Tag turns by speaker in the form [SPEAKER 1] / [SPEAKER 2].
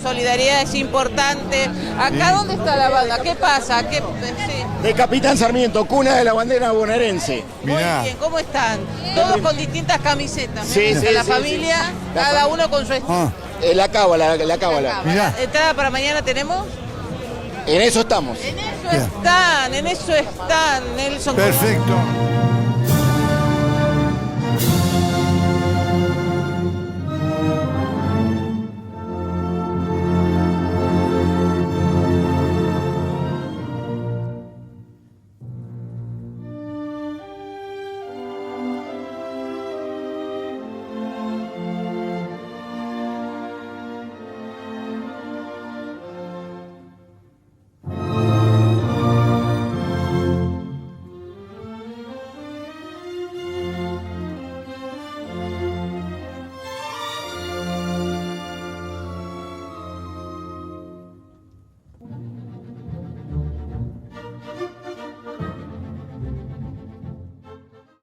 [SPEAKER 1] solidaridad es importante. Acá, ¿dónde está la banda? ¿Qué pasa? Sí.
[SPEAKER 2] De Capitán Sarmiento, cuna de la bandera bonaerense.
[SPEAKER 3] Mirá.
[SPEAKER 1] Muy bien, ¿cómo están? Todos con distintas camisetas. ¿Me
[SPEAKER 2] Sí,
[SPEAKER 1] gusta?
[SPEAKER 2] sí,
[SPEAKER 1] La
[SPEAKER 2] sí,
[SPEAKER 1] familia,
[SPEAKER 2] sí.
[SPEAKER 1] cada uno con su estilo.
[SPEAKER 3] Ah,
[SPEAKER 2] La cábala, la cábala.
[SPEAKER 3] Mirá.
[SPEAKER 1] ¿Entrada para mañana tenemos?
[SPEAKER 2] En eso estamos.
[SPEAKER 1] En eso están, Nelson.
[SPEAKER 3] perfecto.